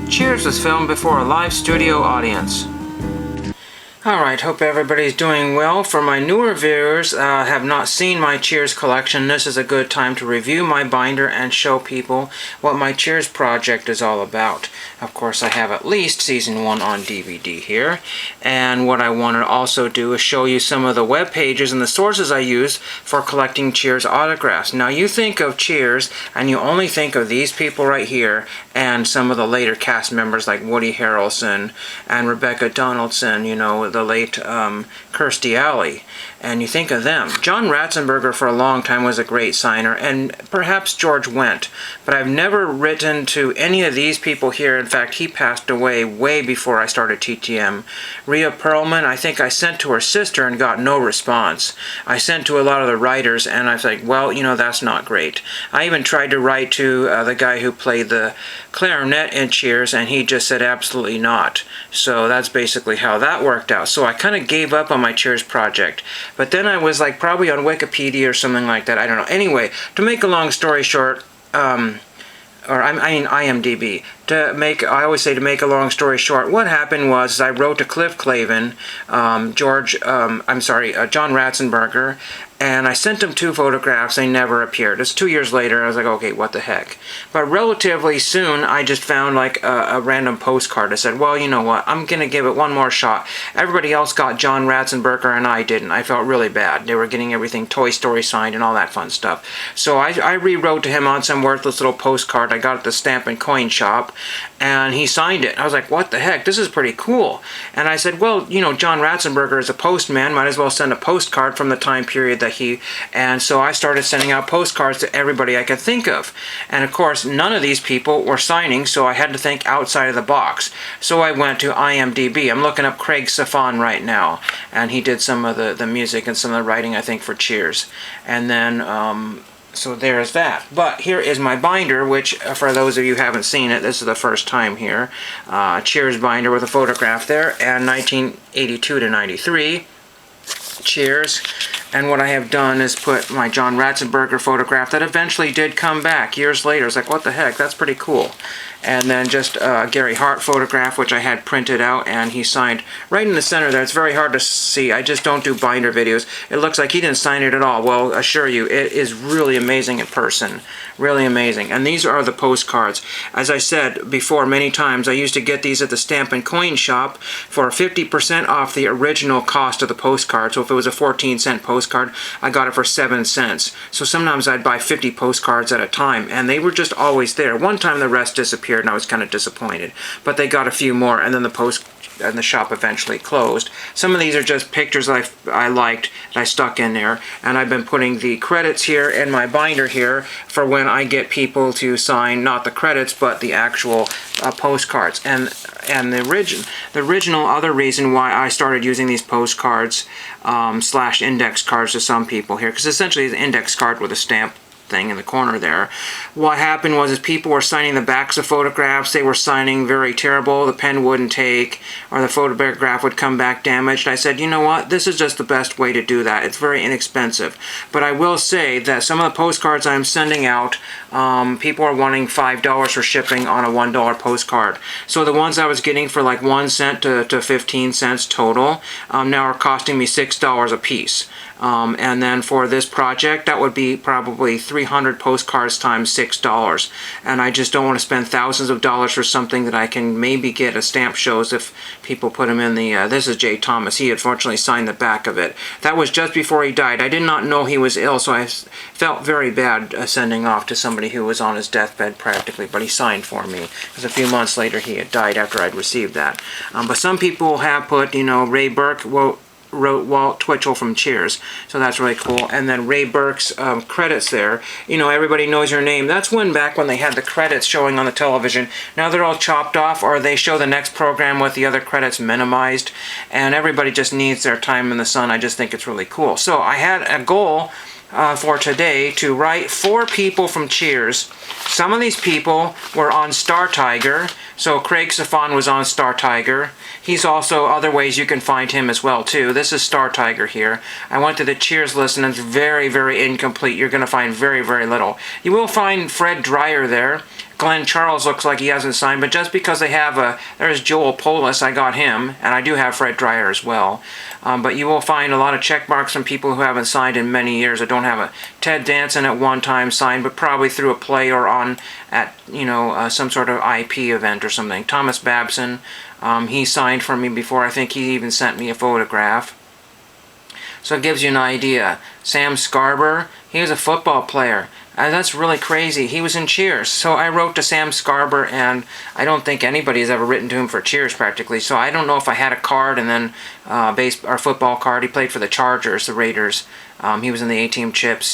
Cheers was filmed before a live studio audience. Alright, hope everybody's doing well. For my newer viewers have not seen my Cheers collection, this is a good time to review my binder and show people what my Cheers project is all about. Of course, I have at least Season 1 on DVD here, and what I want to also do is show you some of the web pages and the sources I use for collecting Cheers autographs. Now, you think of Cheers, and you only think of these people right here, and some of the later cast members like Woody Harrelson and Rebecca Donaldson, you know, the late Kirstie Alley, and you think of them. John Ratzenberger for a long time was a great signer, and perhaps George Wendt, but I've never written to any of these people here. In fact, he passed away way before I started TTM. Rhea Perlman, I think I sent to her sister and got no response. I sent to a lot of the writers, and I was like, well, you know, that's not great. I even tried to write to the guy who played the clarinet in Cheers, and he just said absolutely not. So that's basically how that worked out. So I kind of gave up on my Cheers project. But then I was like probably on Wikipedia or something like that. I don't know. Anyway, to make a long story short, IMDb. I always say to make a long story short, what happened was I wrote to Cliff Clavin, John Ratzenberger, and I sent him 2 photographs. They never appeared. It's 2 years later, and I was like, okay, what the heck? But relatively soon, I just found like a random postcard. I said, well, you know what? I'm going to give it one more shot. Everybody else got John Ratzenberger, and I didn't. I felt really bad. They were getting everything Toy Story signed and all that fun stuff. So I rewrote to him on some worthless little postcard I got at the Stamp and Coin Shop, and he signed it. I was like, what the heck? This is pretty cool. And I said, well, you know, John Ratzenberger is a postman. Might as well send a postcard from the time period that and so I started sending out postcards to everybody I could think of. And of course, none of these people were signing, so I had to think outside of the box. So I went to IMDb. I'm looking up Craig Safan right now, and he did some of the music and some of the writing, I think, for Cheers. And then so there's that. But here is my binder, which for those of you who haven't seen it, this is the first time here. Cheers binder with a photograph there, and 1982 to 93. Cheers. And what I have done is put my John Ratzenberger photograph that eventually did come back years later. It's like, what the heck, that's pretty cool. And then just a Gary Hart photograph, which I had printed out, and he signed right in the center there. It's very hard to see. I just don't do binder videos. It looks like he didn't sign it at all. Well, I assure you, it is really amazing in person. Really amazing. And these are the postcards. As I said before many times, I used to get these at the Stamp and Coin Shop for 50% off the original cost of the postcard. So if it was a 14-cent postcard, I got it for 7 cents. So sometimes I'd buy 50 postcards at a time, and they were just always there. One time the rest disappeared, and I was kind of disappointed. But they got a few more, and then the shop eventually closed. Some of these are just pictures I liked that I stuck in there, and I've been putting the credits here in my binder here for when I get people to sign not the credits but the actual postcards. And the original other reason why I started using these postcards slash index cards to some people here, because essentially it's an index card with a stamp thing in the corner there. What happened was is people were signing the backs of photographs. They were signing very terrible. The pen wouldn't take, or the photograph would come back damaged. I said, you know what? This is just the best way to do that. It's very inexpensive. But I will say that some of the postcards I'm sending out, people are wanting $5 for shipping on a $1 postcard. So the ones I was getting for like 1 cent to 15 cents total now are costing me $6 a piece. And then for this project, that would be probably 300 postcards times $6. And I just don't want to spend thousands of dollars for something that I can maybe get a stamp shows if people put them in the, this is Jay Thomas. He unfortunately signed the back of it. That was just before he died. I did not know he was ill, so I felt very bad sending off to somebody who was on his deathbed practically, but he signed for me, because a few months later he had died after I'd received that. But some people have put, you know, Ray Burke wrote Walt Twitchell from Cheers, so that's really cool. And then Ray Burke's credits there, you know, everybody knows your name. That's back when they had the credits showing on the television. Now they're all chopped off, or they show the next program with the other credits minimized, and everybody just needs their time in the sun. I just think it's really cool. So I had a goal for today to write 4 people from Cheers. Some of these people were on Star Tiger, so Craig Safan was on Star Tiger. He's also other ways you can find him as well too. This is Star Tiger here. I went to the Cheers list and it's very, very incomplete. You're going to find very, very little. You will find Fred Dryer there. Glenn Charles looks like he hasn't signed, but just because they have there's Joel Polis, I got him, and I do have Fred Dreyer as well. But you will find a lot of check marks from people who haven't signed in many years. I don't have a Ted Danson at one time signed, but probably through a play or on at, some sort of IP event or something. Thomas Babson, he signed for me before. I think he even sent me a photograph. So it gives you an idea. Sam Scarber, he was a football player. That's really crazy. He was in Cheers. So I wrote to Sam Scarber, and I don't think anybody has ever written to him for Cheers practically. So I don't know if I had a card and then our football card. He played for the Chargers, the Raiders. He was in the A-Team Chips,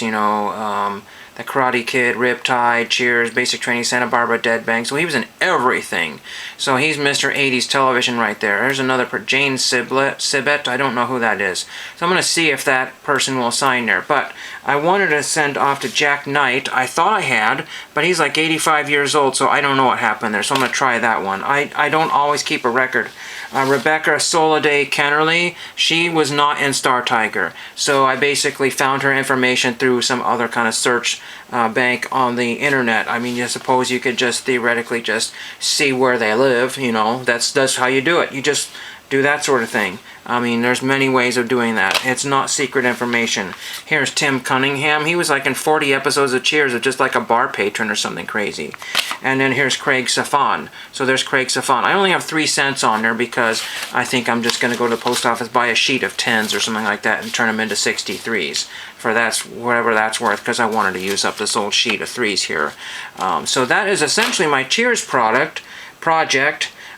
the Karate Kid, Riptide, Cheers, Basic Training, Santa Barbara, Dead Bang. So he was in everything. So he's Mr. 80s television right there. There's another, Jane Sibbett. I don't know who that is. So I'm going to see if that person will sign there. But I wanted to send off to Jack Knight. I thought I had, but he's like 85 years old, so I don't know what happened there. So I'm going to try that one. I don't always keep a record. Rebecca Soliday Kennerly, she was not in Star Tiger. So I basically found her information through some other kind of search bank on the internet. I mean, you suppose you could just theoretically just see where they live, that's how you do it. You just do that sort of thing. I mean, there's many ways of doing that. It's not secret information. Here's Tim Cunningham. He was like in 40 episodes of Cheers, just like a bar patron or something crazy. And then here's Craig Safan. So there's Craig Safan. I only have 3 cents on there because I think I'm just going to go to the post office, buy a sheet of 10s or something like that, and turn them into 63s. For whatever that's worth, because I wanted to use up this old sheet of 3s here. So that is essentially my Cheers project.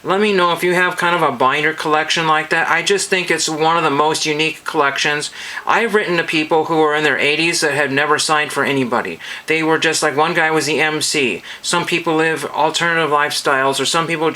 Let me know if you have kind of a binder collection like that. I just think it's one of the most unique collections. I've written to people who are in their 80s that had never signed for anybody. They were just like, one guy was the MC. Some people live alternative lifestyles, or some people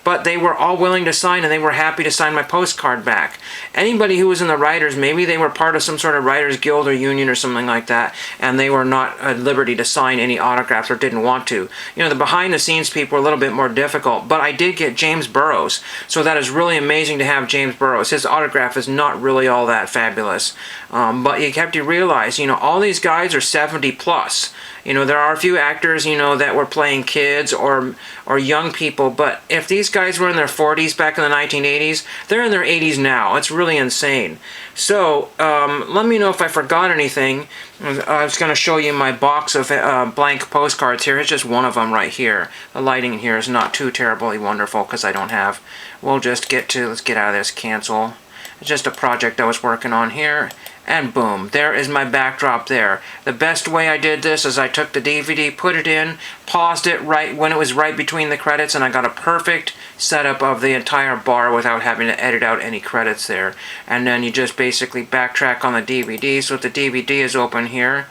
but they were all willing to sign, and they were happy to sign my postcard back. Anybody who was in the writers, maybe they were part of some sort of writers guild or union or something like that, and they were not at liberty to sign any autographs or didn't want to. The behind the scenes people are a little bit more difficult. But I did get James Burrows, so that is really amazing to have James Burrows. His autograph is not really all that fabulous, but you have to realize, all these guys are 70 plus. There are a few actors, that were playing kids or young people, but if these guys were in their 40s back in the 1980s, they're in their 80s now. It's really insane. So, let me know if I forgot anything. I was going to show you my box of blank postcards here. It's just one of them right here. The lighting in here is not too terribly wonderful because I don't have... let's get out of this, cancel. It's just a project I was working on here. And boom, there is my backdrop there. The best way I did this is I took the DVD, put it in, paused it right when it was right between the credits, and I got a perfect setup of the entire bar without having to edit out any credits there. And then you just basically backtrack on the DVD. So if the DVD is open here,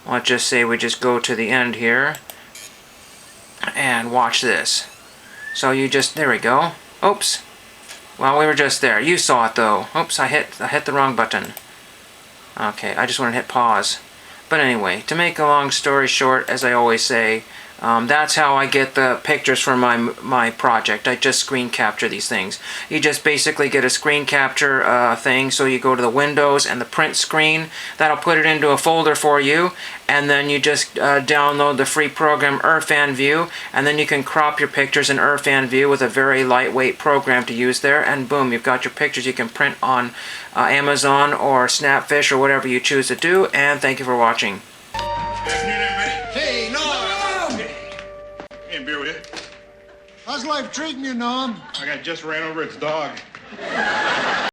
let's just say we just go to the end here and watch this. So there we go. Oops. Well, we were just there. You saw it though. Oops, I hit the wrong button. Okay, I just want to hit pause. But anyway, to make a long story short, as I always say, that's how I get the pictures for my project. I just screen capture these things. You just basically get a screen capture thing, so you go to the Windows and the print screen. That'll put it into a folder for you, and then you just download the free program Irfan View, and then you can crop your pictures in Irfan View with a very lightweight program to use there, and boom, you've got your pictures you can print on Amazon or Snapfish or whatever you choose to do, and thank you for watching. Hey, Norm! Hey, beer with you? How's life treating you, Norm? I got just ran over its dog.